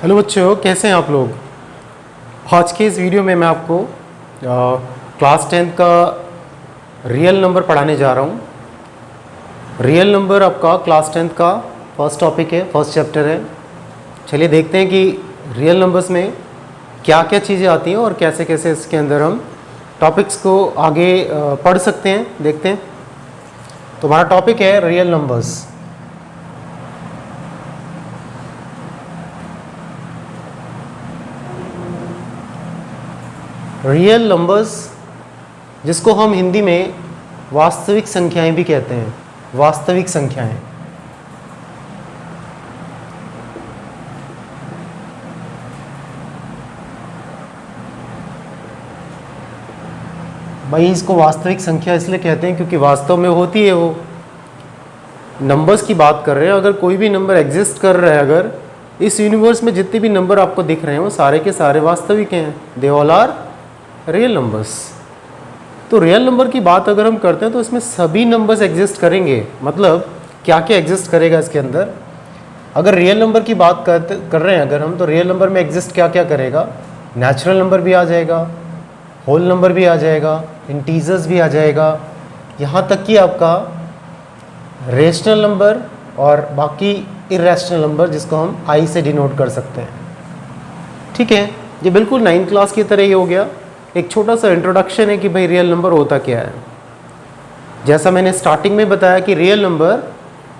Hello बच्चों, कैसे हैं आप लोग। आज के इस वीडियो में मैं आपको क्लास 10th का रियल नंबर पढ़ाने जा रहा हूँ। रियल नंबर आपका क्लास 10th का फर्स्ट टॉपिक है, फर्स्ट चैप्टर है। चलिए देखते हैं कि रियल नंबर्स में क्या क्या चीज़ें आती हैं और कैसे कैसे इसके अंदर हम टॉपिक्स को आगे पढ़ सकते हैं। देखते हैं। तो हमारा टॉपिक है रियल नंबर्स। रियल नंबर्स, जिसको हम हिंदी में वास्तविक संख्याएं भी कहते हैं। वास्तविक संख्याएं। भाई इसको वास्तविक संख्या इसलिए कहते हैं क्योंकि वास्तव में होती है वो। नंबर्स की बात कर रहे हैं, अगर कोई भी नंबर एग्जिस्ट कर रहा है, अगर इस यूनिवर्स में जितने भी नंबर आपको दिख रहे हैं वो सारे के सारे वास्तविक हैं। They all are real numbers. तो रियल नंबर की बात अगर हम करते हैं तो इसमें सभी नंबर्स एग्जिस्ट करेंगे। मतलब क्या क्या एग्जिस्ट करेगा इसके अंदर। अगर रियल नंबर की बात कर रहे हैं अगर हम, तो रियल नंबर में एग्जिस्ट क्या क्या करेगा। नेचुरल नंबर भी आ जाएगा, होल नंबर भी आ जाएगा, इंटीजर्स भी आ जाएगा, यहाँ तक कि आपका रेशनल नंबर और बाकी इरेशनल नंबर, जिसको हम आई से डिनोट कर सकते हैं। ठीक है, ये बिल्कुल 9th क्लास की तरह ही हो गया। एक छोटा सा इंट्रोडक्शन है कि भाई रियल नंबर होता क्या है। जैसा मैंने स्टार्टिंग में बताया कि रियल नंबर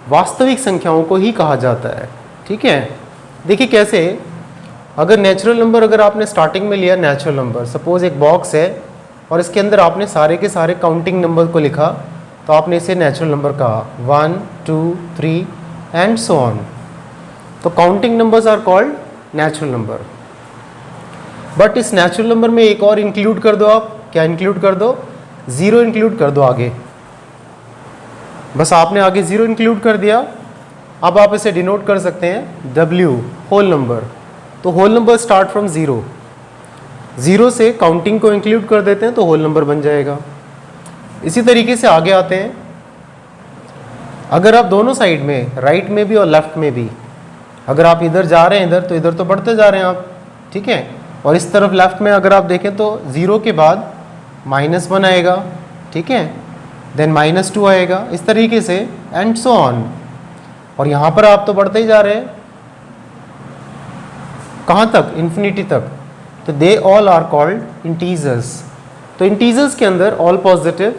वास्तविक संख्याओं को ही कहा जाता है। ठीक है, देखिए कैसे। अगर नेचुरल नंबर, अगर आपने स्टार्टिंग में लिया नेचुरल नंबर, सपोज एक बॉक्स है और इसके अंदर आपने सारे के सारे काउंटिंग नंबर को लिखा, तो आपने इसे नेचुरल नंबर कहा 1 2 3 एंड सो ऑन। तो counting numbers are called natural number. But इस नेचुरल नंबर में एक और इंक्लूड कर दो आप। क्या इंक्लूड कर दो? ज़ीरो इंक्लूड कर दो आगे। बस आपने आगे ज़ीरो इंक्लूड कर दिया। अब आप इसे डिनोट कर सकते हैं W, होल नंबर। तो whole number start from zero. Zero से काउंटिंग को इंक्लूड कर देते हैं तो होल नंबर बन जाएगा। इसी तरीके से आगे आते हैं। अगर आप दोनों साइड में, राइट में भी और लेफ्ट में भी, अगर आप इधर जा रहे हैं इधर, तो इधर तो बढ़ते जा रहे हैं आप। ठीक है, और इस तरफ लेफ्ट में अगर आप देखें तो ज़ीरो के बाद -1 आएगा। ठीक है, देन -2 आएगा, इस तरीके से एंड सो ऑन। और यहाँ पर आप तो बढ़ते ही जा रहे हैं, कहाँ तक? इन्फिनिटी तक। तो they all are called integers. तो इंटीजर्स के अंदर all positive,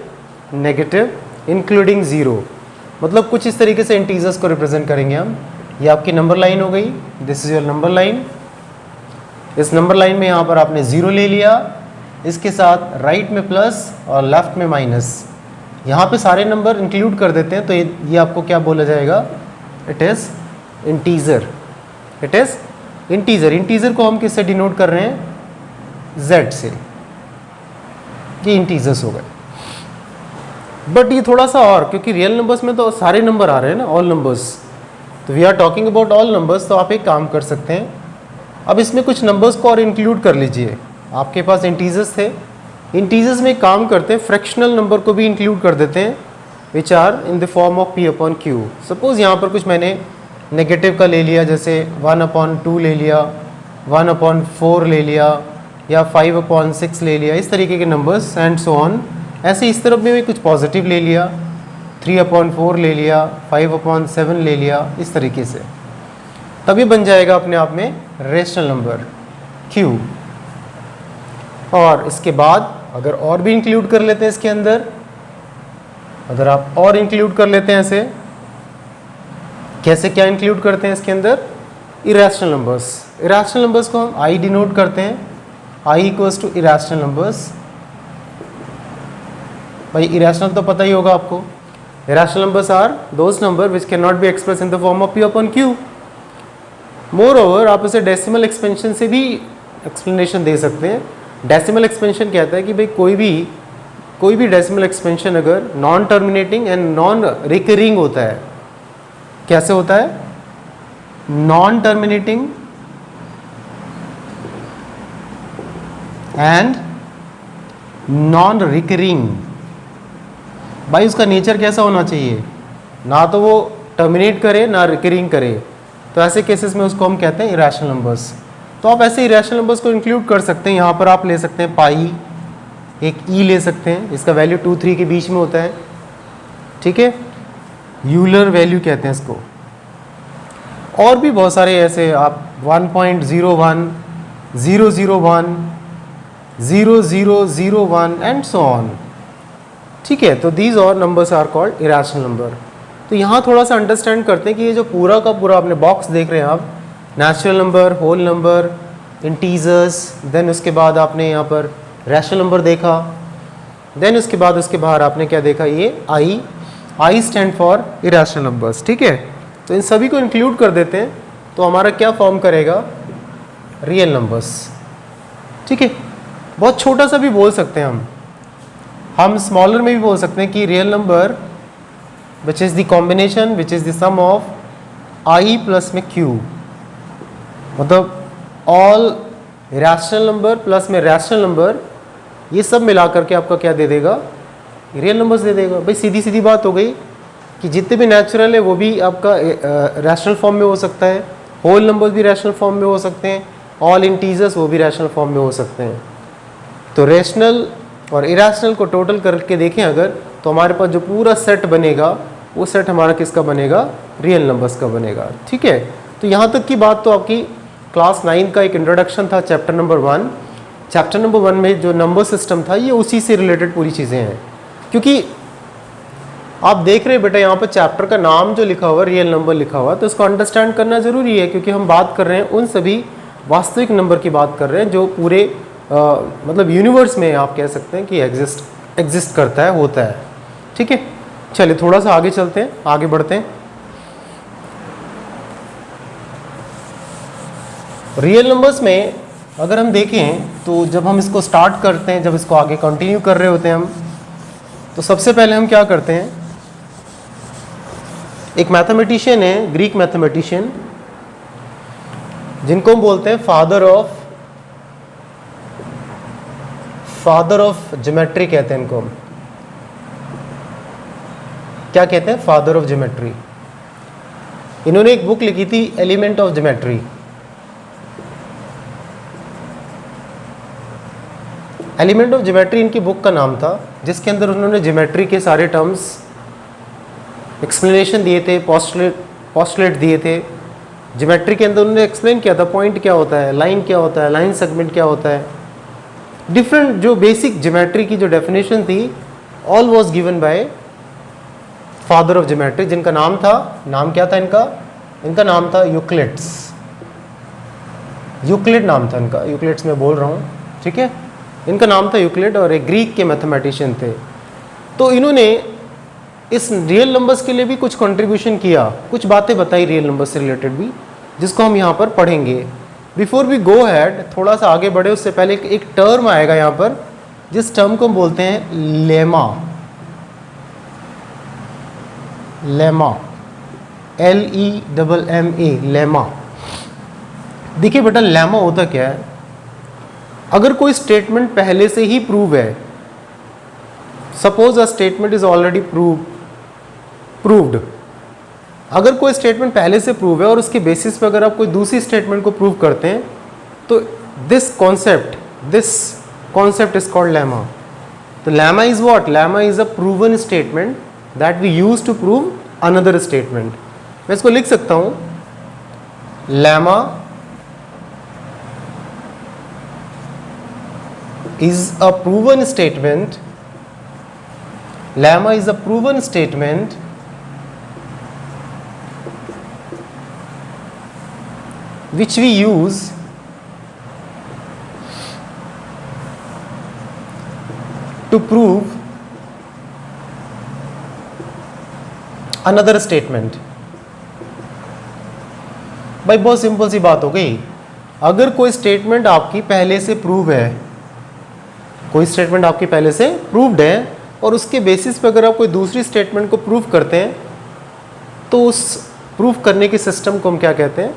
negative, including zero. मतलब कुछ इस तरीके से इंटीजर्स को रिप्रेजेंट करेंगे हम। ये आपकी नंबर लाइन हो गई, this is your number line. इस नंबर लाइन में यहाँ पर आपने ज़ीरो ले लिया, इसके साथ राइट में प्लस और लेफ्ट में माइनस। यहाँ पे सारे नंबर इंक्लूड कर देते हैं तो ये आपको क्या बोला जाएगा? It is integer. It is integer. Integer को हम किससे डिनोट कर रहे हैं? Z से। ये इंटीजर्स हो गए। बट ये थोड़ा सा और, क्योंकि रियल नंबर्स में तो सारे नंबर आ रहे हैं ना, ऑल नंबर्स। तो we are talking about all numbers. तो आप एक काम कर सकते हैं, अब इसमें कुछ नंबर्स को और इंक्लूड कर लीजिए। आपके पास इंटीजर्स थे, इंटीजर्स में काम करते हैं, फ्रैक्शनल नंबर को भी इंक्लूड कर देते हैं, which are in the form of P/Q। Suppose यहाँ पर कुछ मैंने नेगेटिव का ले लिया, जैसे 1/2 ले लिया, 1/4 ले लिया, या 5/6 ले लिया, इस तरीके के नंबर्स एंड सो ऑन। ऐसे इस तरफ में भी कुछ पॉजिटिव ले लिया, 3/4 ले लिया, 5/7 ले लिया, इस तरीके से। तभी बन जाएगा अपने आप में रेशनल नंबर Q। और इसके बाद अगर और भी इंक्लूड कर लेते हैं इसके अंदर, अगर आप और इंक्लूड कर लेते हैं ऐसे, कैसे क्या इंक्लूड करते हैं इसके अंदर? Irrational numbers. इरेशनल नंबर्स को हम I डिनोट करते हैं, I = इरेशनल नंबर्स। भाई इरेशनल तो पता ही होगा आपको। Irrational numbers are those number which can not be express in the form of P/Q। Moreover आप इसे डेसिमल एक्सपेंशन से भी एक्सप्लेनेशन दे सकते हैं। डेसिमल एक्सपेंशन कहता है कि भाई कोई भी डेसिमल एक्सपेंशन अगर non terminating and non recurring होता है। कैसे होता है? Non terminating and non recurring. भाई उसका नेचर कैसा होना चाहिए? ना तो वो टर्मिनेट करे ना रिकरिंग करे, तो ऐसे केसेस में उसको हम कहते हैं इरेशनल नंबर्स। तो आप ऐसे इरेशनल नंबर्स को इंक्लूड कर सकते हैं। यहाँ पर आप ले सकते हैं पाई, एक ई ले सकते हैं, इसका वैल्यू 2 3 के बीच में होता है, ठीक है, यूलर वैल्यू कहते हैं इसको। और भी बहुत सारे ऐसे आप 1.01, 001, 0001 एंड सो ऑन, ठीक है। तो दीज और numbers are called irrational number. तो यहाँ थोड़ा सा अंडरस्टैंड करते हैं कि ये जो पूरा का पूरा आपने बॉक्स देख रहे हैं आप, natural number, whole number, integers, then उसके बाद आपने यहाँ पर रैशनल नंबर देखा, देन उसके बाद उसके बाहर आपने क्या देखा, ये I stand for irrational numbers, ठीक है। तो इन सभी को इंक्लूड कर देते हैं तो हमारा क्या फॉर्म करेगा, रियल नंबर्स, ठीक है। बहुत छोटा सा भी बोल सकते हैं हम स्मॉलर में भी बोल सकते हैं कि real number which is the combination which is the sum of I plus में क्यू, मतलब ऑल रैशनल नंबर प्लस में रैशनल नंबर, ये सब मिला करके आपका क्या दे देगा, रियल नंबर्स दे देगा। भाई सीधी सीधी बात हो गई कि जितने भी नेचुरल है वो भी आपका रैशनल फॉर्म में हो सकता है, होल नंबर्स भी रैशनल फॉर्म में हो सकते हैं, ऑल इंटीजर्स वो भी रैशनल फॉर्म में हो सकते हैं। तो रैशनल और इरेशनल को टोटल करके देखें अगर, तो हमारे पास जो पूरा सेट बनेगा वो सेट हमारा किसका बनेगा, रियल नंबर्स का बनेगा, ठीक है। तो यहाँ तक की बात तो आपकी क्लास 9 का एक इंट्रोडक्शन था, चैप्टर नंबर 1। चैप्टर नंबर 1 में जो नंबर सिस्टम था ये उसी से रिलेटेड पूरी चीज़ें हैं। क्योंकि आप देख रहे हैं बेटा यहाँ पर चैप्टर का नाम जो लिखा हुआ, रियल नंबर लिखा हुआ, तो इसको अंडरस्टैंड करना ज़रूरी है, क्योंकि हम बात कर रहे हैं उन सभी वास्तविक नंबर की बात कर रहे हैं जो पूरे मतलब यूनिवर्स में आप कह सकते हैं कि एग्जिस्ट करता है, होता है, ठीक है। चलिए थोड़ा सा आगे चलते हैं, आगे बढ़ते हैं। रियल नंबर्स में अगर हम देखें तो जब हम इसको स्टार्ट करते हैं, जब इसको आगे कंटिन्यू कर रहे होते हैं हम, तो सबसे पहले हम क्या करते हैं, एक मैथमेटिशियन है, ग्रीक मैथमेटिशियन, जिनको हम बोलते हैं फादर ऑफ ज्योमेट्री कहते हैं इनको। क्या कहते हैं, फादर ऑफ ज्योमेट्री। इन्होंने एक बुक लिखी थी, element of geometry. Element of geometry इनकी बुक का नाम था, जिसके अंदर उन्होंने ज्योमेट्री के सारे टर्म्स एक्सप्लेनेशन दिए थे, पोस्टुलेट दिए थे। ज्योमेट्री के अंदर उन्होंने एक्सप्लेन किया था पॉइंट क्या होता है, लाइन क्या होता है, लाइन सेगमेंट क्या होता है, डिफरेंट जो बेसिक ज्योमेट्री की जो डेफिनेशन थी, all was given by father of geometry, जिनका नाम क्या था इनका नाम था यूक्लिड्स। यूक्लिड नाम था इनका, यूक्लिड्स में बोल रहा हूँ, ठीक है। इनका नाम था यूक्लिड और एक ग्रीक के मैथमेटिशियन थे। तो इन्होंने इस रियल नंबर्स के लिए भी कुछ कंट्रीब्यूशन किया, कुछ बातें बताई रियल नंबर्स से रिलेटेड भी, जिसको हम यहाँ पर पढ़ेंगे। बिफोर वी गो हैड, थोड़ा सा आगे बढ़े उससे पहले एक टर्म आएगा यहाँ पर, जिस टर्म को हम बोलते हैं लेमा। LEMMA, lemma. देखिए बेटा लेमा होता क्या है, अगर कोई स्टेटमेंट पहले से ही प्रूव है, suppose a statement is already proved, अगर कोई स्टेटमेंट पहले से प्रूव है और उसके बेसिस पे अगर आप कोई दूसरी स्टेटमेंट को प्रूव करते हैं, तो this concept is called lemma. तो lemma is what, lemma is a proven statement that we use to prove another statement. मैं इसको लिख सकता हूं, lemma is a proven statement, lemma is a proven statement which we use to prove another statement। भाई बहुत simple सी बात हो गई, अगर कोई स्टेटमेंट आपकी पहले से प्रूव है, कोई स्टेटमेंट आपकी पहले से प्रूव्ड है और उसके बेसिस पे अगर आप कोई दूसरी स्टेटमेंट को प्रूव करते हैं, तो उस प्रूव करने के सिस्टम को हम क्या कहते हैं,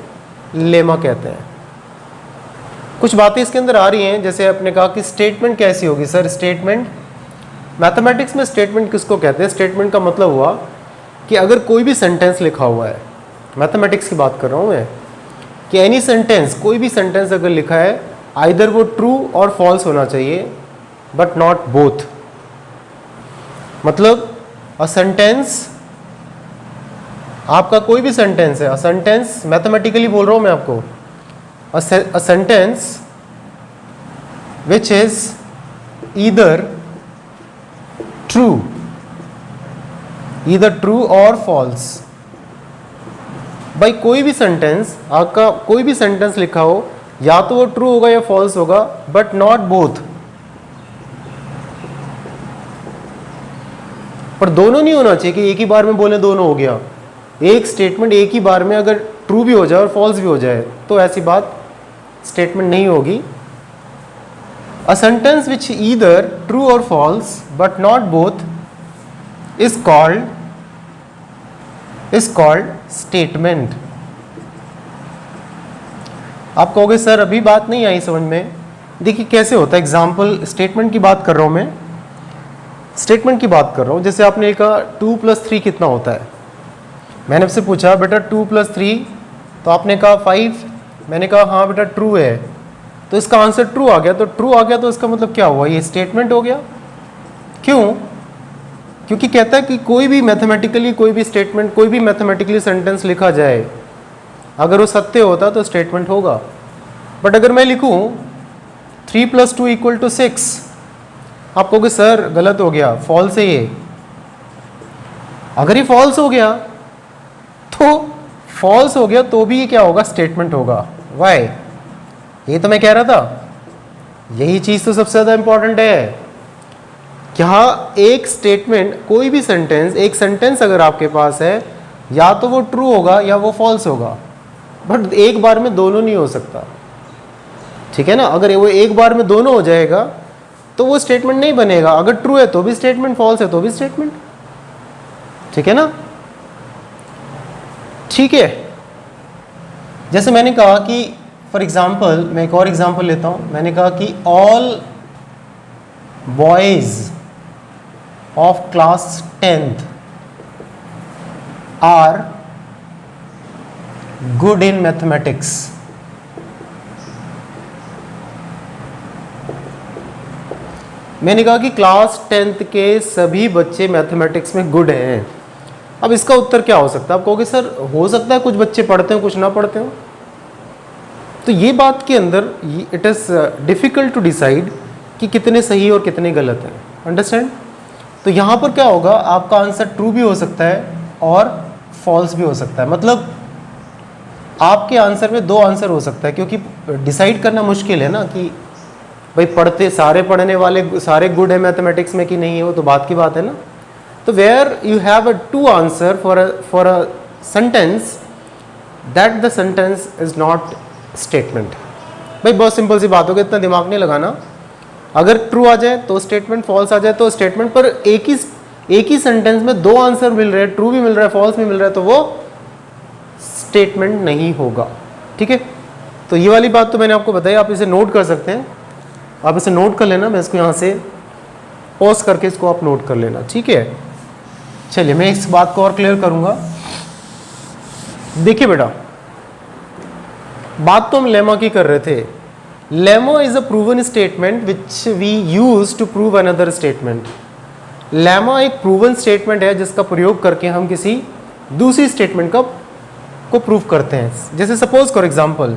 लेमा कहते हैं। कुछ बातें इसके अंदर आ रही हैं, जैसे आपने कहा कि स्टेटमेंट कैसी होगी सर। स्टेटमेंट, मैथमेटिक्स में स्टेटमेंट किसको कहते हैं, स्टेटमेंट का मतलब हुआ कि अगर कोई भी सेंटेंस लिखा हुआ है, मैथमेटिक्स की बात कर रहा हूँ मैं, कि एनी सेंटेंस, कोई भी सेंटेंस अगर लिखा है, आइदर वो ट्रू और फॉल्स होना चाहिए बट नॉट बोथ। मतलब अ सेंटेंस, आपका कोई भी सेंटेंस है, अ सेंटेंस मैथमेटिकली बोल रहा हूँ मैं आपको, अ sentence which is either true or false. भाई कोई भी सेंटेंस, आपका कोई भी सेंटेंस लिखा हो, या तो वो ट्रू होगा या फॉल्स होगा, बट नॉट बोथ। पर दोनों नहीं होना चाहिए कि एक ही बार में बोले दोनों हो गया। एक स्टेटमेंट एक ही बार में अगर ट्रू भी हो जाए और फॉल्स भी हो जाए तो ऐसी बात स्टेटमेंट नहीं होगी। A sentence which either true or false but not both is called statement। आप कहोगे सर अभी बात नहीं आई समझ में। देखिए कैसे होता है, एग्जाम्पल स्टेटमेंट की बात कर रहा हूं मैं, स्टेटमेंट की बात कर रहा हूं। जैसे आपने कहा 2 + 3 कितना होता है, मैंने आपसे पूछा बेटा 2 + 3, तो आपने कहा 5, मैंने कहा हाँ बेटा ट्रू है, तो इसका आंसर ट्रू आ गया। तो ट्रू आ गया तो इसका मतलब क्या हुआ, ये स्टेटमेंट हो गया। क्यों? क्योंकि कहता है कि कोई भी मैथमेटिकली, कोई भी स्टेटमेंट, कोई भी मैथमेटिकली सेंटेंस लिखा जाए, अगर वो सत्य होता तो स्टेटमेंट होगा। बट अगर मैं लिखूं 3 + 2 = 6, आप कहोगे सर गलत हो गया, फॉल्स है ये। अगर ये फॉल्स हो गया तो भी ये क्या होगा, स्टेटमेंट होगा। वाई? ये तो मैं कह रहा था, यही चीज तो सबसे ज्यादा इंपॉर्टेंट है। क्या एक स्टेटमेंट, कोई भी सेंटेंस, एक सेंटेंस अगर आपके पास है, या तो वो ट्रू होगा या वो फॉल्स होगा, बट एक बार में दोनों नहीं हो सकता। ठीक है ना? अगर वो एक बार में दोनों हो जाएगा तो वो स्टेटमेंट नहीं बनेगा। अगर ट्रू है तो भी स्टेटमेंट, फॉल्स है तो भी स्टेटमेंट। ठीक है ना? ठीक है। जैसे मैंने कहा कि फॉर एग्जाम्पल, मैं एक और एग्जाम्पल लेता हूं। मैंने कहा कि all boys of class 10th are good in mathematics। मैंने कहा कि क्लास 10th के सभी बच्चे मैथमेटिक्स में गुड हैं। अब इसका उत्तर क्या हो सकता है? आप कहोगे सर हो सकता है कुछ बच्चे पढ़ते हो कुछ ना पढ़ते हो। तो ये बात के अंदर it is difficult to decide कि कितने सही और कितने गलत हैं। अंडरस्टैंड? तो यहाँ पर क्या होगा, आपका आंसर ट्रू भी हो सकता है और फॉल्स भी हो सकता है। मतलब आपके आंसर में दो आंसर हो सकता है, क्योंकि डिसाइड करना मुश्किल है ना कि भाई सारे पढ़ने वाले सारे गुड है मैथमेटिक्स में कि नहीं है, वो तो बात की बात है ना। तो where you have a to answer for a sentence, that the sentence is not statement. भाई बहुत सिंपल सी बात होगी, इतना दिमाग नहीं लगाना। अगर ट्रू आ जाए तो स्टेटमेंट, फॉल्स आ जाए तो स्टेटमेंट। पर एक ही सेंटेंस में दो आंसर मिल रहे हैं, ट्रू भी मिल रहा है फॉल्स भी मिल रहा है, तो वो स्टेटमेंट नहीं होगा। ठीक है? तो ये वाली बात तो मैंने आपको बताई, आप इसे नोट कर सकते हैं। आप इसे नोट कर लेना, मैं इसको यहाँ से पॉज करके इसको आप नोट कर लेना। ठीक है? चलिए मैं इस बात को और क्लियर करूंगा। देखिए बेटा, बात तो हम लेमा की कर रहे थे। Lemma is a proven statement which we use to prove another statement. Lemma एक प्रूवन स्टेटमेंट है जिसका प्रयोग करके हम किसी दूसरी स्टेटमेंट को प्रूव करते हैं। जैसे सपोज फॉर एग्जांपल,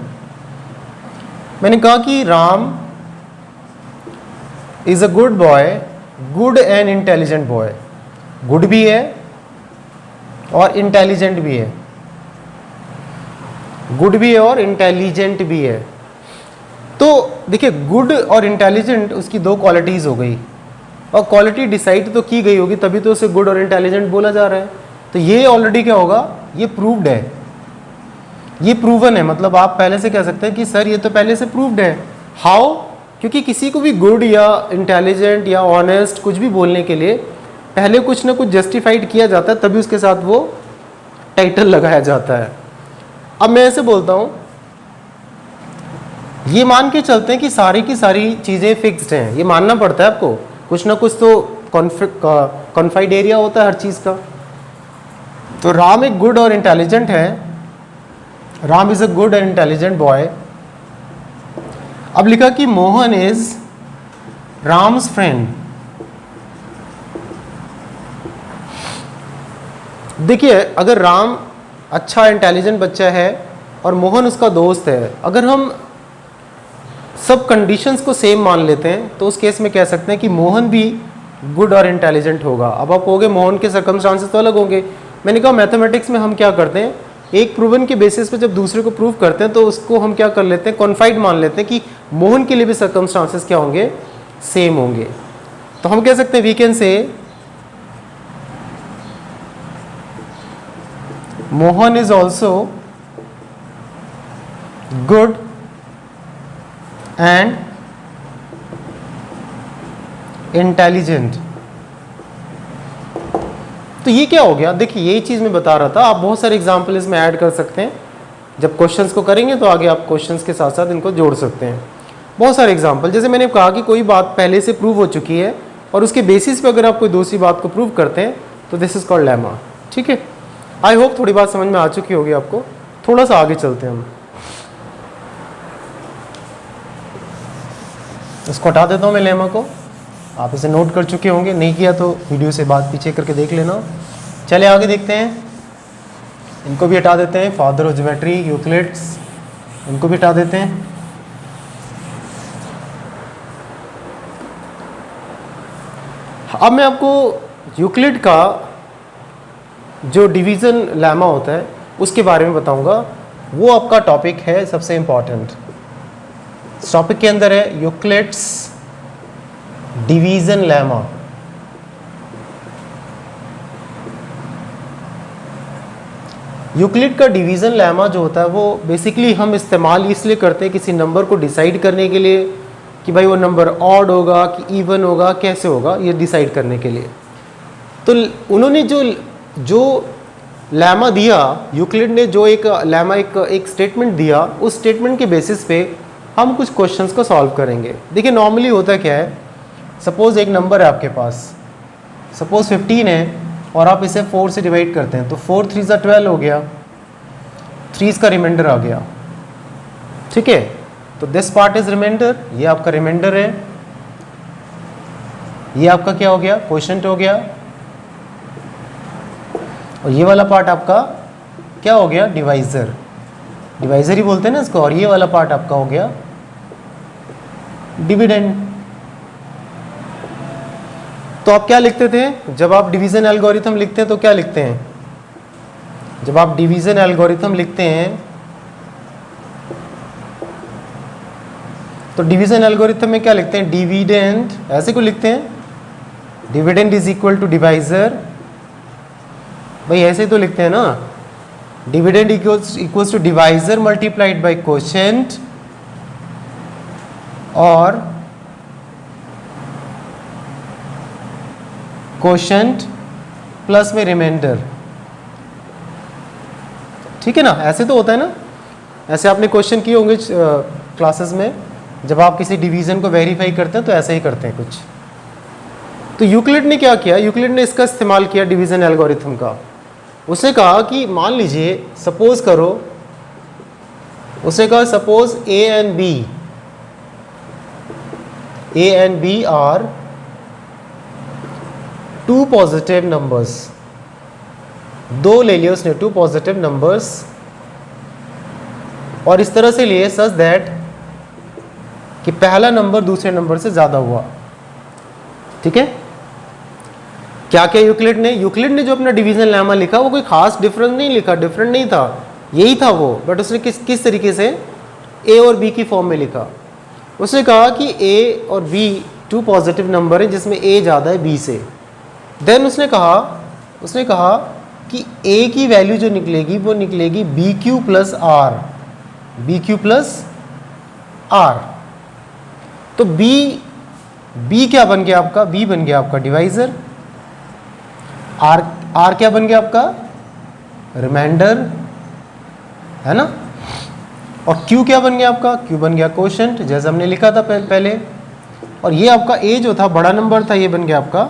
मैंने कहा कि Ram is a good boy, good and intelligent boy. Good भी है और इंटेलिजेंट भी है, गुड भी है और इंटेलिजेंट भी है। तो देखिए, गुड और इंटेलिजेंट उसकी दो क्वालिटीज हो गई, और क्वालिटी डिसाइड तो की गई होगी, तभी तो उसे गुड और इंटेलिजेंट बोला जा रहा है। तो ये ऑलरेडी क्या होगा, ये प्रूव्ड है, ये प्रूवन है। मतलब आप पहले से कह सकते हैं कि सर ये तो पहले से प्रूव्ड है। हाउ? क्योंकि किसी को भी गुड या इंटेलिजेंट या ऑनेस्ट कुछ भी बोलने के लिए पहले कुछ ना कुछ जस्टिफाइड किया जाता है, तभी उसके साथ वो टाइटल लगाया जाता है। अब मैं ऐसे बोलता हूं, ये मान के चलते हैं कि सारी की सारी चीजें फिक्स्ड हैं, ये मानना पड़ता है आपको। कुछ ना कुछ तो कॉन्फाइड एरिया होता है हर चीज का। तो राम एक गुड और इंटेलिजेंट है, Ram is a good and intelligent boy. अब लिखा कि मोहन इज राम्स फ्रेंड। देखिए, अगर राम अच्छा इंटेलिजेंट बच्चा है और मोहन उसका दोस्त है, अगर हम सब कंडीशंस को सेम मान लेते हैं तो उस केस में कह सकते हैं कि मोहन भी गुड और इंटेलिजेंट होगा। अब आप कहोगे मोहन के सर्कमस्टांसेस तो अलग होंगे। मैंने कहा मैथमेटिक्स में हम क्या करते हैं, एक प्रूवन के बेसिस पे जब दूसरे को प्रूव करते हैं तो उसको हम क्या कर लेते हैं, कॉन्फाइड मान लेते हैं कि मोहन के लिए भी सर्कमस्टांसेस क्या होंगे, सेम होंगे। तो हम कह सकते हैं we can say Mohan is also good and intelligent. तो ये क्या हो गया, देखिए यही चीज मैं बता रहा था। आप बहुत सारे एग्जाम्पल इसमें ऐड कर सकते हैं। जब क्वेश्चंस को करेंगे तो आगे आप क्वेश्चंस के साथ साथ इनको जोड़ सकते हैं। बहुत सारे एग्जाम्पल, जैसे मैंने कहा कि कोई बात पहले से प्रूव हो चुकी है और उसके बेसिस पे अगर आप कोई दूसरी बात को प्रूव करते हैं तो दिस इज कॉल्ड लेमा। ठीक है, आई होप थोड़ी बात समझ में आ चुकी होगी आपको। थोड़ा सा आगे चलते हैं हम। इसको हटा देता हूँ मैं लेमा को। आप इसे नोट कर चुके होंगे, नहीं किया तो वीडियो से बात पीछे करके देख लेना। चले आगे देखते हैं। इनको भी हटा देते हैं, फादर ऑफ ज्योमेट्री यूक्लिड्स, इनको भी हटा देते हैं। अब मैं आपको यूक्लिड का जो डिवीज़न लेमा होता है उसके बारे में बताऊंगा। वो आपका टॉपिक है सबसे इम्पॉर्टेंट। इस टॉपिक के अंदर है यूक्लिड्स डिवीज़न लेमा। यूक्लिड का डिवीज़न लेमा जो होता है वो बेसिकली हम इस्तेमाल इसलिए करते हैं किसी नंबर को डिसाइड करने के लिए कि भाई वो नंबर ऑड होगा कि इवन होगा, कैसे होगा, ये डिसाइड करने के लिए। तो उन्होंने जो लेमा दिया, यूक्लिड ने जो एक लेमा एक स्टेटमेंट दिया, उस स्टेटमेंट के बेसिस पे हम कुछ क्वेश्चंस को सॉल्व करेंगे। देखिए नॉर्मली होता क्या है, सपोज एक नंबर है आपके पास, सपोज 15 है और आप इसे 4 से डिवाइड करते हैं तो 4 3 ज़ा 12 हो गया, 3 का रिमाइंडर आ गया। ठीक है, तो दिस पार्ट इज रिमाइंडर, ये आपका रिमाइंडर है, ये आपका क्या हो गया, क्वोशिएंट हो गया, और ये वाला पार्ट आपका क्या हो गया, डिवाइजर। डिवाइजर ही बोलते हैं ना इसको। और ये वाला पार्ट आपका हो गया डिविडेंड। तो आप क्या लिखते थे जब आप डिवीजन एल्गोरिथम लिखते हैं, तो क्या लिखते हैं, जब आप डिवीजन एल्गोरिथम लिखते हैं तो डिवीजन एल्गोरिथम में क्या लिखते हैं, डिविडेंड, ऐसे को लिखते हैं, dividend is equal to divisor. भाई ऐसे ही तो लिखते हैं ना, dividend equals to divisor multiplied by quotient और क्वोशिएंट प्लस में रिमाइंडर। ठीक है ना, ऐसे तो होता है ना। ऐसे आपने क्वेश्चन किए होंगे क्लासेस में, जब आप किसी डिवीजन को वेरीफाई करते हैं तो ऐसे ही करते हैं कुछ। तो यूक्लिड ने क्या किया, यूक्लिड ने इसका इस्तेमाल किया डिवीजन एल्गोरिथम का। उसने कहा कि मान लीजिए, सपोज करो, उसने कहा suppose A and B are 2 positive numbers. 2 ले लिए उसने, 2 पॉजिटिव नंबर्स, और इस तरह से लिए सच दैट कि पहला नंबर दूसरे नंबर से ज़्यादा हुआ। ठीक है, क्या क्या यूक्लिड ने जो अपना डिवीजन लेमा लिखा वो कोई खास डिफरेंट नहीं लिखा, डिफरेंट नहीं था, यही था वो, बट उसने किस तरीके से ए और बी की फॉर्म में लिखा। उसने कहा कि ए और बी 2 पॉजिटिव नंबर है जिसमें ए ज़्यादा है बी से। देन उसने कहा कि ए की वैल्यू जो निकलेगी वो निकलेगी बी क्यू प्लस आर। तो बी क्या बन गया आपका, बी बन गया आपका डिवाइजर, आर क्या बन गया आपका, रिमाइंडर, है ना, और क्यू क्या बन गया आपका, क्यू बन गया क्वोशिएंट, जैसे हमने लिखा था पहले। और ये आपका ए जो था बड़ा नंबर था, ये बन गया आपका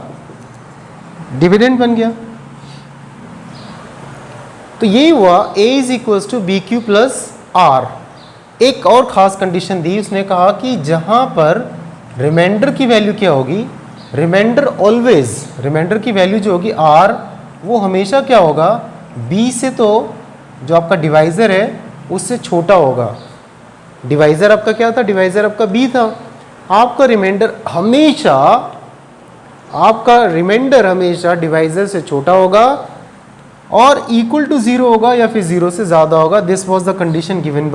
डिविडेंड बन गया। तो यही हुआ a is equal to B Q plus R. एक और ख़ास कंडीशन दी, उसने कहा कि जहाँ पर रिमाइंडर की वैल्यू क्या होगी, रिमाइंडर ऑलवेज, रिमाइंडर की वैल्यू जो होगी r, वो हमेशा क्या होगा, b से, तो जो आपका डिवाइज़र है उससे छोटा होगा। डिवाइज़र आपका क्या था, डिवाइज़र आपका b था। आपका रिमाइंडर हमेशा, आपका रिमाइंडर हमेशा डिवाइज़र से छोटा होगा और इक्वल टू 0 होगा या फिर 0 से ज़्यादा होगा। This was the condition given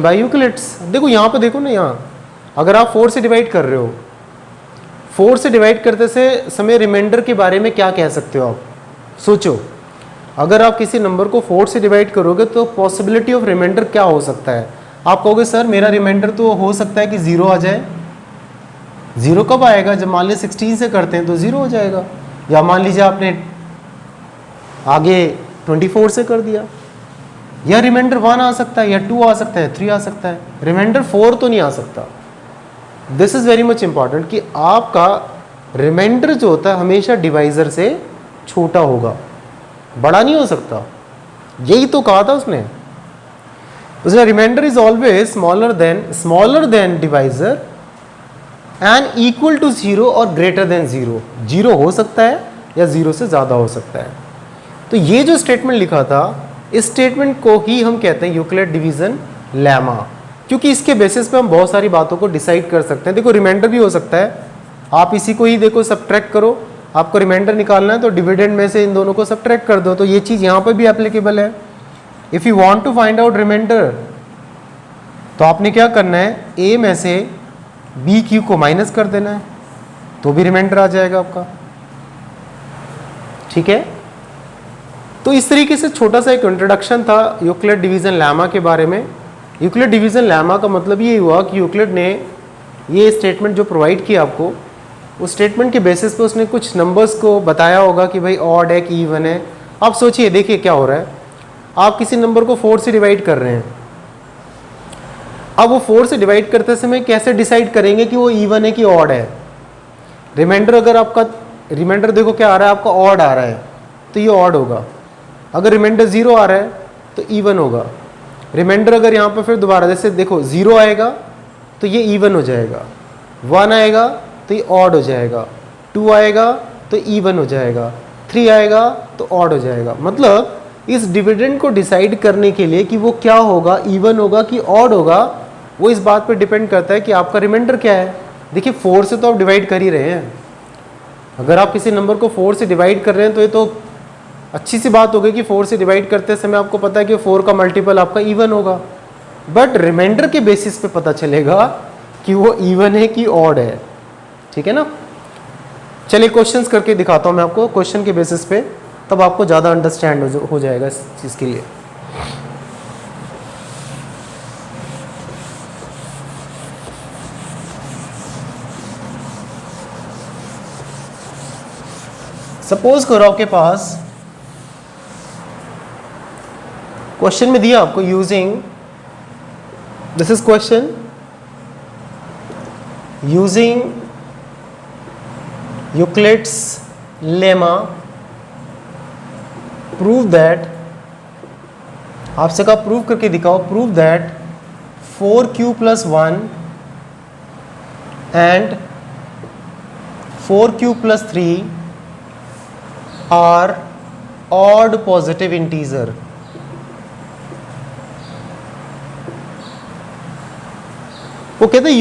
by Euclid's. देखो यहाँ पे, देखो ना, यहाँ अगर आप 4 से डिवाइड कर रहे हो, 4 से डिवाइड करते से समय रिमाइंडर के बारे में क्या कह सकते हो आप, सोचो। अगर आप किसी नंबर को 4 से डिवाइड करोगे तो पॉसिबिलिटी ऑफ रिमाइंडर क्या हो सकता है। आप कहोगे सर मेरा रिमाइंडर तो हो सकता है कि 0 आ जाए। 0 कब आएगा, जब मान लीजिए 16 से करते हैं तो 0 हो जाएगा, या मान लीजिए आपने आगे 24 से कर दिया, या रिमाइंडर 1 आ सकता है, या 2 आ सकता है, 3 आ सकता है, रिमाइंडर 4 तो नहीं आ सकता। This is very much important कि आपका रिमाइंडर जो होता है हमेशा डिवाइज़र से छोटा होगा, बड़ा नहीं हो सकता। यही तो कहा था उसने remainder is always smaller than divisor and equal to 0 और ग्रेटर देन 0। 0 हो सकता है या 0 से ज़्यादा हो सकता है। तो ये जो स्टेटमेंट लिखा था, इस स्टेटमेंट को ही हम कहते हैं यूक्लिड डिवीज़न लेमा, क्योंकि इसके बेसिस पे हम बहुत सारी बातों को डिसाइड कर सकते हैं। देखो रिमाइंडर भी हो सकता है, आप इसी को ही देखो सब्ट्रैक्ट करो, आपको रिमाइंडर निकालना है तो डिविडेंड में से इन दोनों को सब्ट्रैक्ट कर दो, तो ये चीज़ यहाँ पर भी एप्लीकेबल है। If you want to find out remainder, तो आपने क्या करना है, ए में से बी क्यू को माइनस कर देना है, तो भी रिमाइंडर आ जाएगा आपका। ठीक है, तो इस तरीके से छोटा सा एक इंट्रोडक्शन था यूक्लिड डिवीज़न लेमा के बारे में। यूक्लिड डिवीज़न लेमा का मतलब ये हुआ कि यूक्लिड ने ये स्टेटमेंट जो प्रोवाइड किया आपको, उस स्टेटमेंट के बेसिस पे उसने कुछ नंबर्स को बताया होगा कि भाई ऑड है कि इवन है। आप सोचिए, देखिए क्या हो रहा है, आप किसी नंबर को 4 से डिवाइड कर रहे हैं। अब वो 4 से डिवाइड करते समय कैसे डिसाइड करेंगे कि वो इवन है कि ऑड है। रिमाइंडर, अगर आपका रिमाइंडर देखो क्या आ रहा है, आपका ऑड आ रहा है तो ये ऑड होगा। अगर रिमाइंडर 0 आ रहा है तो इवन होगा। रिमाइंडर अगर यहाँ पर फिर दोबारा जैसे देखो 0 आएगा तो ये इवन हो जाएगा, 1 आएगा तो ये ऑड हो जाएगा, 2 आएगा तो इवन हो जाएगा, 3 आएगा तो ऑड हो जाएगा। मतलब इस डिविडेंड को डिसाइड करने के लिए कि वो क्या होगा, इवन होगा कि ऑड होगा, वो इस बात पर डिपेंड करता है कि आपका रिमाइंडर क्या है। देखिए 4 से तो आप डिवाइड कर ही रहे हैं। अगर आप किसी नंबर को 4 से डिवाइड कर रहे हैं तो ये तो अच्छी सी बात होगी कि 4 से डिवाइड करते समय आपको पता है कि 4 का मल्टीपल आपका इवन होगा, बट रिमाइंडर के बेसिस पे पता चलेगा कि वो इवन है कि ऑड है। ठीक है ना। चलिए क्वेश्चंस करके दिखाता हूँ मैं आपको क्वेश्चन के बेसिस पे, तब आपको ज़्यादा अंडरस्टैंड हो जाएगा इस चीज़ के लिए। सपोज करो आपके पास क्वेश्चन में दिया आपको using, this is question, using Euclid's lemma prove that, आपसे कहा प्रूव करके दिखाओ, prove that 4q + 1 and 4q + 3 are odd positive integer. वो कहते हैं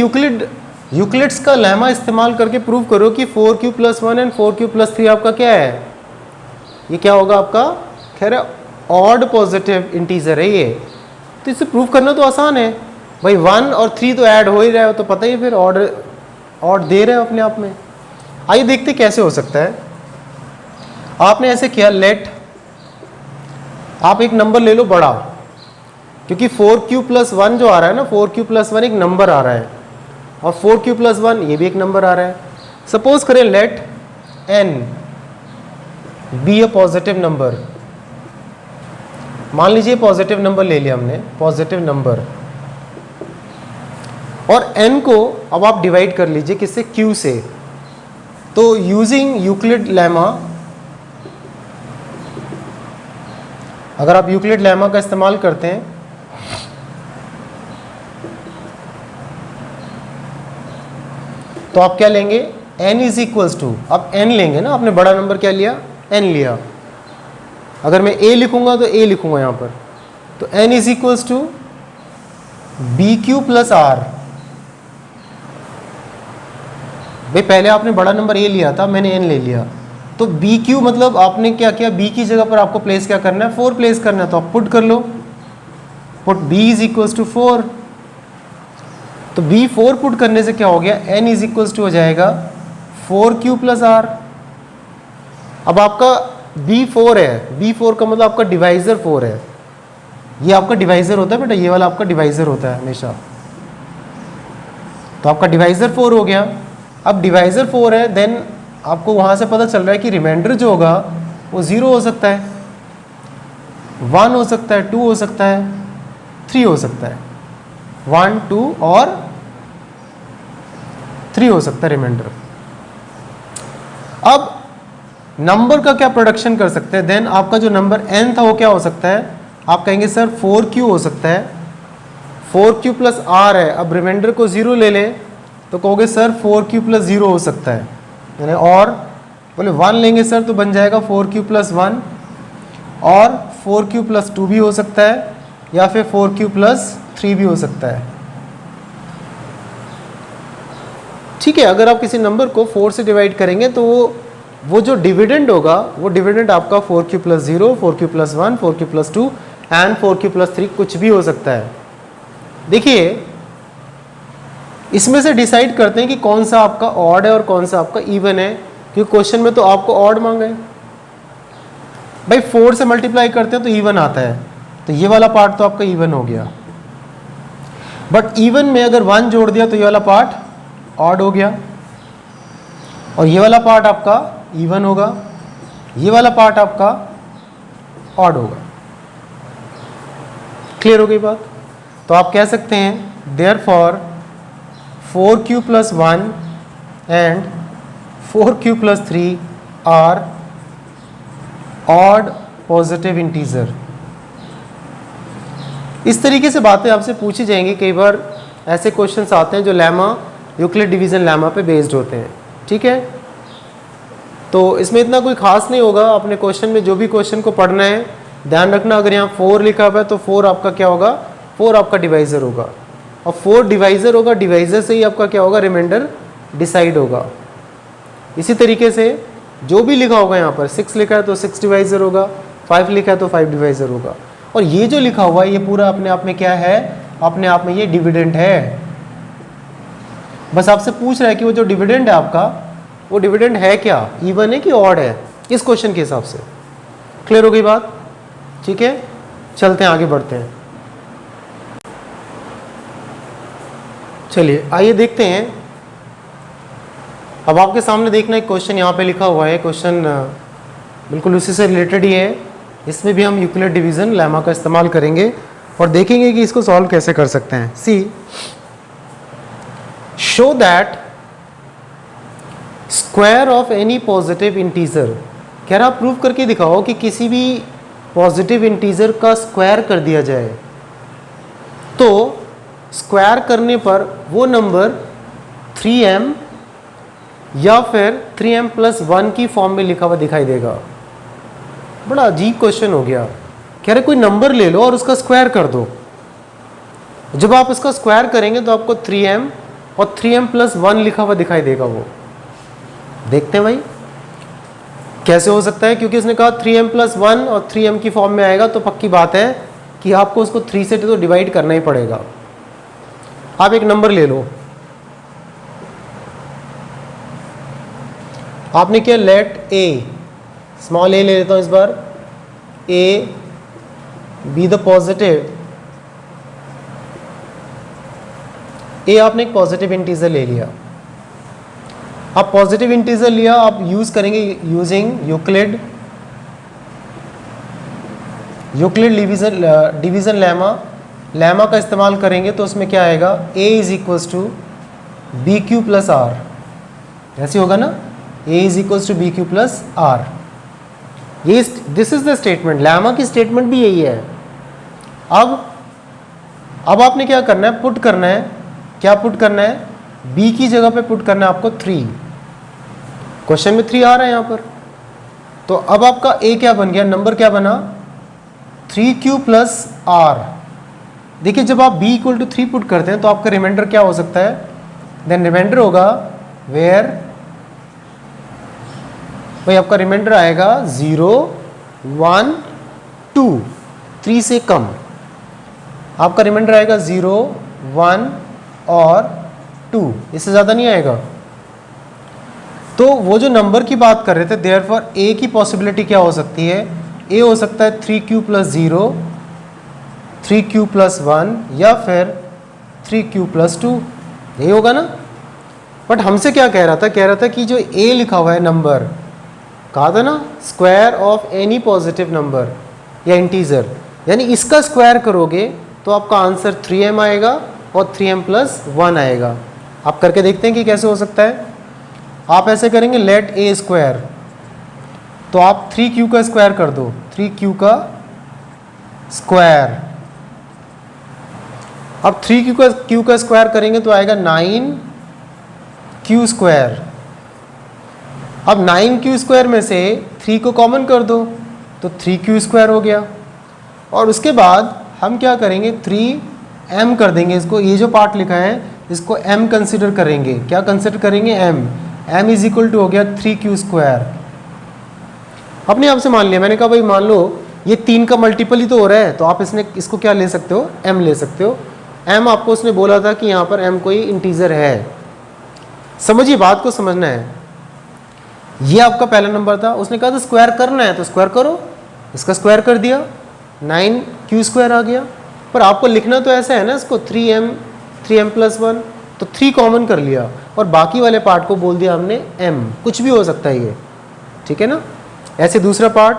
यूक्लिड्स का लेमा इस्तेमाल करके प्रूव करो कि 4q + 1 एंड 4q + 3 आपका क्या है, ये क्या होगा आपका, खैर ऑड पॉजिटिव इंटीजर है ये। तो इसे प्रूव करना तो आसान है भाई, 1 और 3 तो ऐड हो ही रहा है, तो पता ही फिर ऑड दे रहे हो अपने आप में। आइए देखते कैसे हो सकता है। आपने ऐसे किया, लेट, आप एक नंबर ले लो बड़ा, क्योंकि 4q + 1 जो आ रहा है ना, 4q + 1 एक नंबर आ रहा है और 4q + 1 ये भी एक नंबर आ रहा है। सपोज करें let n be a positive number, मान लीजिए पॉजिटिव नंबर ले लिया हमने, पॉजिटिव नंबर, और n को अब आप डिवाइड कर लीजिए किससे, q से। तो यूजिंग यूक्लिड लेमा अगर आप यूक्लिड लेमा का इस्तेमाल करते हैं तो आप क्या लेंगे, n इज इक्वल्स टू, अब n लेंगे ना, आपने बड़ा नंबर क्या लिया, n लिया। अगर मैं a लिखूंगा तो a लिखूंगा यहाँ पर, तो n is equals to B Q plus R. भाई पहले आपने बड़ा नंबर a लिया था, मैंने n ले लिया, तो बी क्यू मतलब आपने क्या किया, b की जगह पर आपको प्लेस क्या करना है, 4 प्लेस करना है, तो आप पुट कर लो, put b is equals to 4। तो b4 पुट करने से क्या हो गया, n इज इक्वल्स टू हो जाएगा 4q प्लस r। अब आपका b4 है, b4 का मतलब आपका डिवाइजर 4 है, ये आपका डिवाइजर होता है बेटा, ये वाला आपका डिवाइजर होता है हमेशा, तो आपका डिवाइजर 4 हो गया। अब डिवाइजर 4 है, देन आपको वहाँ से पता चल रहा है कि रिमाइंडर जो होगा वो 0 हो सकता है, 1 हो सकता है, 2 हो सकता है, 3 हो सकता है, 1, 2 और 3 हो सकता है रिमाइंडर। अब नंबर का क्या प्रोडक्शन कर सकते हैं, देन आपका जो नंबर n था वो क्या हो सकता है, आप कहेंगे सर 4q हो सकता है, 4q प्लस r है। अब रिमाइंडर को 0 ले लें तो कहोगे सर 4q प्लस 0 हो सकता है, यानी और बोले 1 लेंगे सर तो बन जाएगा 4q प्लस 1, और 4q प्लस 2 भी हो सकता है, या फिर 4q प्लस 3 भी हो सकता है। ठीक है, अगर आप किसी नंबर को 4 से डिवाइड करेंगे तो वो जो डिविडेंड होगा वो डिविडेंड आपका 4q plus 0, 4q plus 1, 4q plus 2 and 4q plus 3 कुछ भी हो सकता है। देखिए इसमें से डिसाइड करते हैं कि कौन सा आपका ऑड है और कौन सा आपका इवन है, क्योंकि क्वेश्चन में तो आपको ऑड मांगा है। भाई 4 से मल्टीप्लाई करते हैं तो इवन आता है, तो ये वाला पार्ट तो आपका इवन हो गया, बट इवन में अगर 1 जोड़ दिया तो ये वाला पार्ट ऑड हो गया, और ये वाला पार्ट आपका इवन होगा, ये वाला पार्ट आपका ऑड होगा। क्लियर हो गई बात? तो आप कह सकते हैं therefore 4q plus 1 and 4q plus 3 are odd positive integer. इस तरीके से बातें आपसे पूछी जाएंगी। कई बार ऐसे क्वेश्चंस आते हैं जो लेमा, यूक्लिड डिवीजन लेमा पे बेस्ड होते हैं। ठीक है, तो इसमें इतना कोई खास नहीं होगा। अपने क्वेश्चन में जो भी क्वेश्चन को पढ़ना है ध्यान रखना, अगर यहाँ 4 लिखा हुआ है तो 4 आपका क्या होगा, 4 आपका डिवाइजर होगा, और 4 डिवाइजर होगा, डिवाइजर से ही आपका क्या होगा, रिमाइंडर डिसाइड होगा। इसी तरीके से जो भी लिखा होगा यहाँ पर 6 लिखा है तो 6 डिवाइजर होगा, 5 लिखा है तो 5 डिवाइजर होगा, और ये जो लिखा हुआ है ये पूरा अपने आप में क्या है, अपने आप में ये डिविडेंड है। बस आपसे पूछ रहा है कि वो जो डिविडेंड है आपका, वो डिविडेंड है क्या, इवन है कि ऑड है, इस क्वेश्चन के हिसाब से। क्लियर हो गई बात? ठीक है, चलते हैं आगे बढ़ते हैं। चलिए आइए देखते हैं। अब आपके सामने देखना एक क्वेश्चन यहाँ पे लिखा हुआ है, क्वेश्चन बिल्कुल उसी से रिलेटेड ही है। इसमें भी हम यूक्लिड डिवीजन लेमा का इस्तेमाल करेंगे और देखेंगे कि इसको सॉल्व कैसे कर सकते हैं। See, show that square of any positive integer. कह रहा प्रूव करके दिखाओ कि किसी भी पॉजिटिव इंटीजर का स्क्वायर कर दिया जाए तो स्क्वायर करने पर वो नंबर 3m या फिर 3m प्लस 1 की फॉर्म में लिखा हुआ दिखाई देगा। बड़ा अजीब क्वेश्चन हो गया। कह रहे कोई नंबर ले लो और उसका स्क्वायर कर दो। जब आप इसका स्क्वायर करेंगे तो आपको 3m और 3m प्लस 1 लिखा हुआ दिखाई देगा। वो देखते हैं भाई कैसे हो सकता है, क्योंकि इसने कहा 3m प्लस 1 और 3m की फॉर्म में आएगा तो पक्की बात है कि आपको उसको 3 से तो डिवाइड करना ही पड़ेगा। आप एक नंबर ले लो, आपने क्या, लेट a, स्मॉल a ले लेता हूं इस बार, a be the positive, a आपने एक पॉजिटिव इंटीजर ले लिया। आप पॉजिटिव इंटीजर लिया, आप यूज करेंगे यूजिंग यूक्लिड डिवीजन लेमा का इस्तेमाल करेंगे तो उसमें क्या आएगा, a is equals to B Q plus R. ऐसे होगा ना, a is equals to B Q plus R. ये this is the statement, lemma की स्टेटमेंट भी यही है। अब आपने क्या करना है, पुट करना है। क्या पुट करना है? बी की जगह पे पुट करना है आपको 3। क्वेश्चन में 3 आ रहा है यहां पर। तो अब आपका ए क्या बन गया, नंबर क्या बना, 3q प्लस आर। देखिए जब आप b इक्वल टू 3 पुट करते हैं तो आपका रिमाइंडर क्या हो सकता है, देन रिमाइंडर होगा वेयर, भाई आपका रिमाइंडर आएगा 0 1 2, 3 से कम आपका रिमाइंडर आएगा 0 1 और 2, इससे ज़्यादा नहीं आएगा। तो वो जो नंबर की बात कर रहे थे, देयरफॉर ए की पॉसिबिलिटी क्या हो सकती है, ए हो सकता है 3q प्लस 0, 3q प्लस 1 या फिर 3q प्लस 2, यही होगा ना। बट हमसे क्या कह रहा था कि जो a लिखा हुआ है नंबर, कहा था ना square of any positive number या इंटीजर, यानी इसका स्क्वायर करोगे तो आपका आंसर 3m आएगा और 3m प्लस 1 आएगा। आप करके देखते हैं कि कैसे हो सकता है। आप ऐसे करेंगे लेट a स्क्वायर, तो आप 3q का स्क्वायर कर दो, 3q का स्क्वायर। अब 3q का स्क्वायर करेंगे तो आएगा 9q स्क्वायर। अब 9q स्क्वायर में से 3 को कॉमन कर दो तो 3q स्क्वायर हो गया। और उसके बाद हम क्या करेंगे, 3m कर देंगे इसको, ये जो पार्ट लिखा है इसको m कंसिडर करेंगे। क्या कंसिडर करेंगे, m इज इक्वल टू हो गया 3q स्क्वायर। अपने आप से मान लिया, मैंने कहा भाई मान लो ये 3 का मल्टीपल ही तो हो रहा है, तो आप इसको क्या ले सकते हो, m ले सकते हो। m आपको उसने बोला था कि यहाँ पर m कोई इंटीजर है। समझिए, बात को समझना है। ये आपका पहला नंबर था, उसने कहा था स्क्वायर करना है तो स्क्वायर करो, इसका स्क्वायर कर दिया, 9q स्क्वायर आ गया। पर आपको लिखना तो ऐसा है ना इसको, 3m प्लस 1, तो 3 कॉमन कर लिया और बाकी वाले पार्ट को बोल दिया हमने m, कुछ भी हो सकता है ये, ठीक है ना। ऐसे दूसरा पार्ट,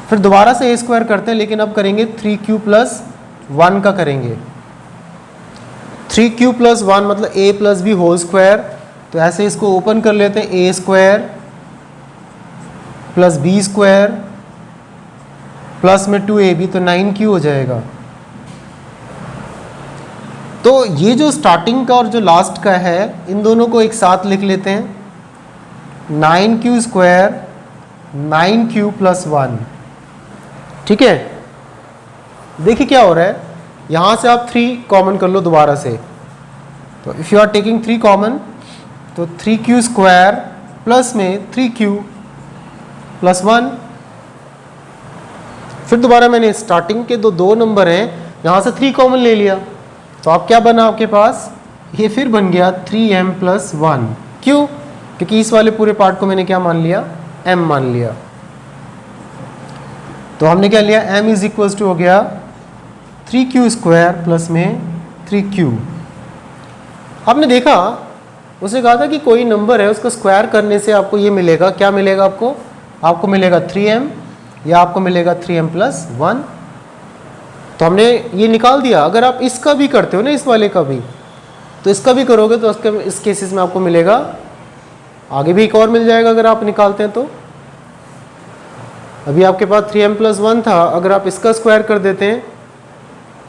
फिर दोबारा से a स्क्वायर करते हैं, लेकिन अब करेंगे 3q प्लस 1 का करेंगे। 3q प्लस 1 मतलब a plus b whole square, तो ऐसे इसको ओपन कर लेते हैं, a square plus b square plus में 2ab, तो 9q हो जाएगा। तो ये जो स्टार्टिंग का और जो लास्ट का है, इन दोनों को एक साथ लिख लेते हैं, 9q स्क्वायर 9q प्लस 1, ठीक है। देखिए क्या हो रहा है, यहाँ से आप 3 कॉमन कर लो दोबारा से, तो if you are taking 3 common तो 3q स्क्वायर प्लस में 3q प्लस 1। फिर दोबारा मैंने स्टार्टिंग के दो नंबर हैं, यहाँ से 3 कॉमन ले लिया, तो आप क्या बना आपके पास, ये फिर बन गया 3m प्लस 1। क्यों? क्योंकि इस वाले पूरे पार्ट को मैंने क्या मान लिया, m मान लिया। तो हमने क्या लिया, m इज इक्वल्स टू हो गया 3q स्क्वायर प्लस में 3q। आपने देखा, उसने कहा था कि कोई नंबर है उसका स्क्वायर करने से आपको ये मिलेगा, क्या मिलेगा आपको मिलेगा 3m या आपको मिलेगा 3m प्लस 1। तो हमने ये निकाल दिया। अगर आप इसका भी करते हो ना, इस वाले का भी, तो इसका भी करोगे तो इस केसेस में आपको मिलेगा, आगे भी एक और मिल जाएगा अगर आप निकालते हैं तो। अभी आपके पास 3m प्लस 1 था, अगर आप इसका स्क्वायर कर देते हैं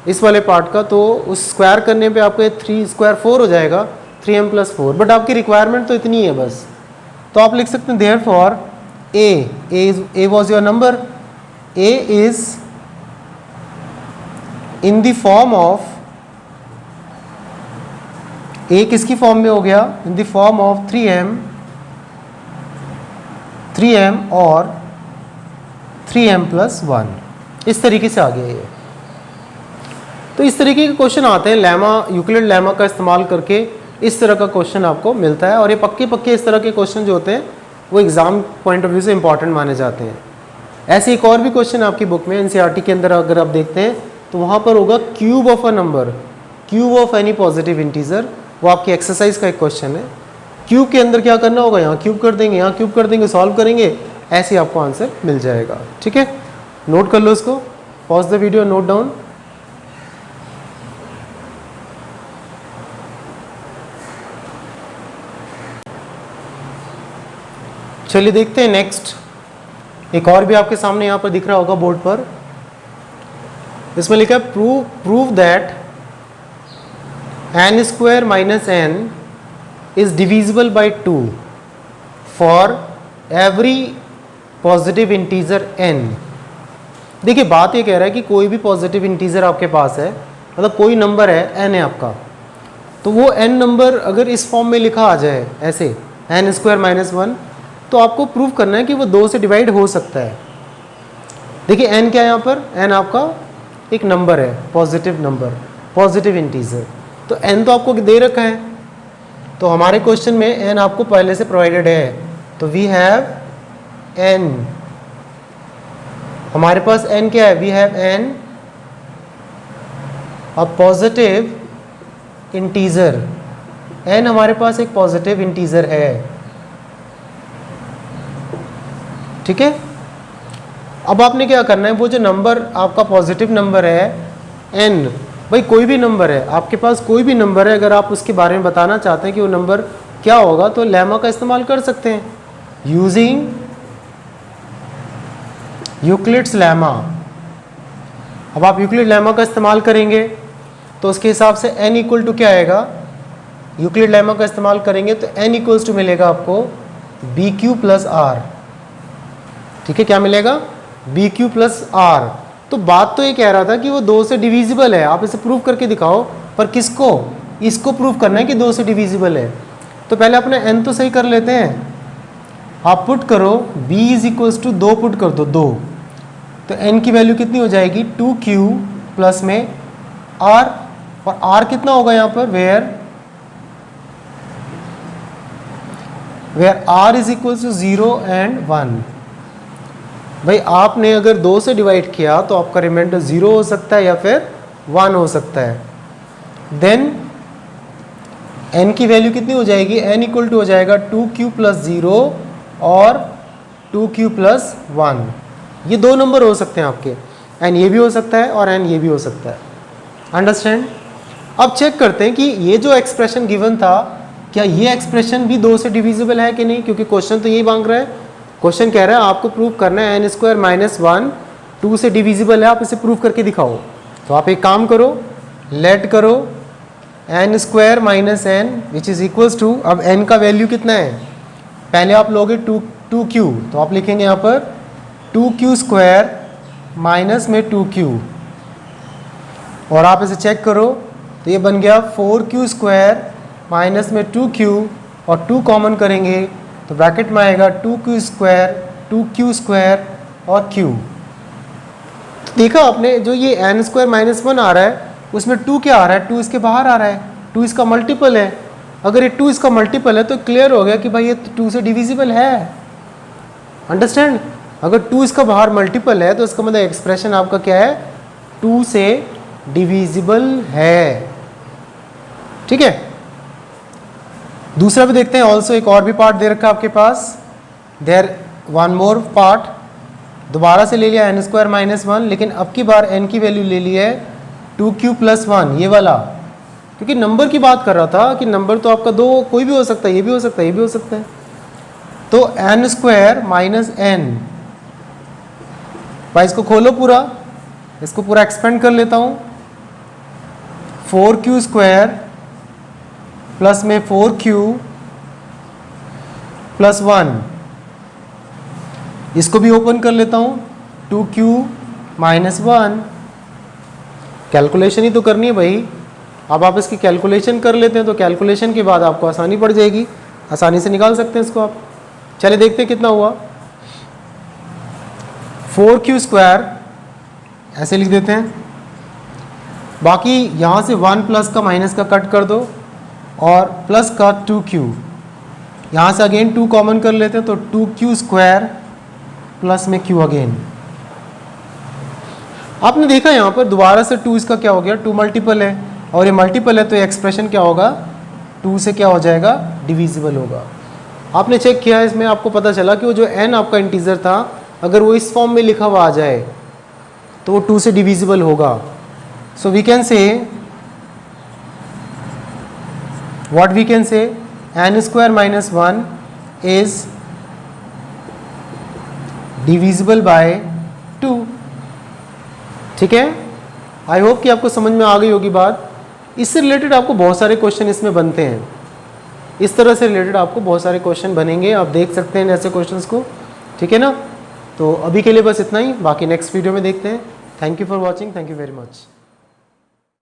इस वाले पार्ट का, तो उस स्क्वायर करने पे आपको 3 स्क्वायर 4 हो जाएगा, 3m प्लस 4। बट आपकी रिक्वायरमेंट तो इतनी है बस, तो आप लिख सकते हैं therefore a was your number, a is in the form of, a किसकी फॉर्म में हो गया, in the form of 3m और 3m प्लस 1। इस तरीके से आ गया ये। तो इस तरीके के क्वेश्चन आते हैं लेमा, यूक्लिड लेमा का इस्तेमाल करके इस तरह का क्वेश्चन आपको मिलता है। और ये पक्के इस तरह के क्वेश्चन जो होते हैं वो एग्जाम पॉइंट ऑफ व्यू से इंपॉर्टेंट माने जाते हैं। ऐसे एक और भी क्वेश्चन आपकी बुक में एनसीईआरटी के अंदर अगर आप देखते हैं तो वहाँ पर होगा cube of a number, cube of any positive integer, वो आपकी एक्सरसाइज का एक क्वेश्चन है। क्यूब के अंदर क्या करना होगा, यहाँ क्यूब कर देंगे, यहाँ क्यूब कर देंगे, सॉल्व करेंगे, ऐसे आपको आंसर मिल जाएगा। ठीक है, नोट कर लो इसको, pause the video, note down. चलिए देखते हैं नेक्स्ट एक और भी आपके सामने यहाँ पर दिख रहा होगा बोर्ड पर, इसमें लिखा है prove that n square minus n is divisible by 2 for every positive integer n। देखिए बात ये कह रहा है कि कोई भी पॉजिटिव इंटीजर आपके पास है, मतलब कोई नंबर है n है आपका, तो वो n नंबर अगर इस फॉर्म में लिखा आ जाए ऐसे n स्क्वायर माइनस 1, तो आपको प्रूव करना है कि वो 2 से डिवाइड हो सकता है। देखिए n क्या है यहाँ पर, n आपका एक नंबर है, पॉजिटिव नंबर, पॉजिटिव इंटीजर, तो n तो आपको दे रखा है, तो हमारे क्वेश्चन में n आपको पहले से प्रोवाइडेड है, तो वी हैव n, हमारे पास n क्या है, we have n a positive integer, n हमारे पास एक पॉजिटिव इंटीजर है, ठीक है। अब आपने क्या करना है, वो जो नंबर आपका पॉजिटिव नंबर है n, भाई कोई भी नंबर है आपके पास, कोई भी नंबर है, अगर आप उसके बारे में बताना चाहते हैं कि वो नंबर क्या होगा, तो लेमा का इस्तेमाल कर सकते हैं, यूजिंग यूक्लिड्स लेमा। अब आप यूक्लिड लेमा का इस्तेमाल करेंगे तो उसके हिसाब से n इक्वल टू क्या आएगा, यूक्लिड लेमा का इस्तेमाल करेंगे तो n इक्वल्स टू मिलेगा आपको बी क्यू प्लस आर, ठीक है। क्या मिलेगा, बी क्यू प्लस आर। तो बात तो ये कह रहा था कि वो 2 से डिविजिबल है, आप इसे प्रूव करके दिखाओ, पर किसको, इसको प्रूव करना है कि 2 से डिविजिबल है। तो पहले अपने n तो सही कर लेते हैं, आप पुट करो b is equals to 2 put कर दो 2, तो n की वैल्यू कितनी हो जाएगी 2q प्लस में r, और r कितना होगा यहाँ पर, where r is equals to 0 and 1। भाई आपने अगर 2 से डिवाइड किया तो आपका रिमाइंडर 0 हो सकता है या फिर 1 हो सकता है। देन n की वैल्यू कितनी हो जाएगी, n इक्वल टू हो जाएगा 2q प्लस 0 और 2q प्लस 1, ये 2 नंबर हो सकते हैं आपके, n ये भी हो सकता है और n ये भी हो सकता है, अंडरस्टैंड। अब चेक करते हैं कि ये जो एक्सप्रेशन गिवन था, क्या ये एक्सप्रेशन भी 2 से डिविजिबल है कि नहीं, क्योंकि क्वेश्चन तो यही मांग रहा है, क्वेश्चन कह रहा है आपको प्रूव करना है n स्क्वायर माइनस 1 2 से डिविजिबल है, आप इसे प्रूव करके दिखाओ। तो आप एक काम करो, लेट करो n square minus n which is equals to, अब n का वैल्यू कितना है, पहले आप लोगे 2q, तो आप लिखेंगे यहाँ पर 2q स्क्वायर माइनस में 2q, और आप इसे चेक करो तो ये बन गया 4q स्क्वायर माइनस में 2q, और 2 कॉमन करेंगे तो ब्रैकेट में आएगा 2q स्क्वायर और q। तो देखा आपने, जो ये n स्क्वायर माइनस 1 आ रहा है उसमें 2 क्या आ रहा है, 2 इसके बाहर आ रहा है, 2 इसका मल्टीपल है। अगर ये 2 इसका मल्टीपल है तो क्लियर हो गया कि भाई ये 2 से डिविजिबल है, अंडरस्टैंड। अगर 2 इसका बाहर मल्टीपल है तो इसका मतलब एक्सप्रेशन आपका क्या है, 2 से डिविजिबल है, ठीक है। दूसरा भी देखते हैं, ऑल्सो एक और भी पार्ट दे रखा है आपके पास, देयर वन मोर पार्ट, दोबारा से ले लिया n स्क्वायर माइनस 1, लेकिन अब की बार n की वैल्यू ले ली है 2q प्लस 1, ये वाला, क्योंकि नंबर की बात कर रहा था कि नंबर तो आपका 2 कोई भी हो सकता है, ये भी हो सकता है, ये भी हो सकता है। तो n स्क्वायर माइनस n, भाई इसको खोलो पूरा, इसको पूरा एक्सपेंड कर लेता हूँ, 4q स्क्वायर प्लस में 4q प्लस 1, इसको भी ओपन कर लेता हूँ, 2q माइनस 1, कैलकुलेशन ही तो करनी है भाई। अब आप इसकी कैलकुलेशन कर लेते हैं तो कैलकुलेशन के बाद आपको आसानी पड़ जाएगी, आसानी से निकाल सकते हैं इसको आप। चलिए देखते हैं कितना हुआ, 4q स्क्वायर ऐसे लिख देते हैं, बाकी यहाँ से 1 प्लस का माइनस का कट कर दो, और प्लस का 2q, यहाँ से अगेन 2 कॉमन कर लेते हैं तो 2q स्क्वायर प्लस में q अगेन। आपने देखा यहाँ पर दोबारा से 2 इसका क्या हो गया, 2 मल्टीपल है, और ये मल्टीपल है तो ये एक्सप्रेशन क्या होगा, 2 से क्या हो जाएगा, डिविजिबल होगा। आपने चेक किया इसमें, आपको पता चला कि वो जो n आपका इंटीजर था, अगर वो इस फॉर्म में लिखा हुआ आ जाए तो वो 2 से डिविजिबल होगा। So we can say, what we can say, n square minus 1 is divisible by 2। ठीक है, आई होप कि आपको समझ में आ गई होगी बात। इससे रिलेटेड आपको बहुत सारे क्वेश्चन इसमें बनते हैं, इस तरह से रिलेटेड आपको बहुत सारे क्वेश्चन बनेंगे, आप देख सकते हैं ऐसे क्वेश्चंस को। ठीक है ना, तो अभी के लिए बस इतना ही, बाकी नेक्स्ट वीडियो में देखते हैं। Thank you for watching, thank you very much.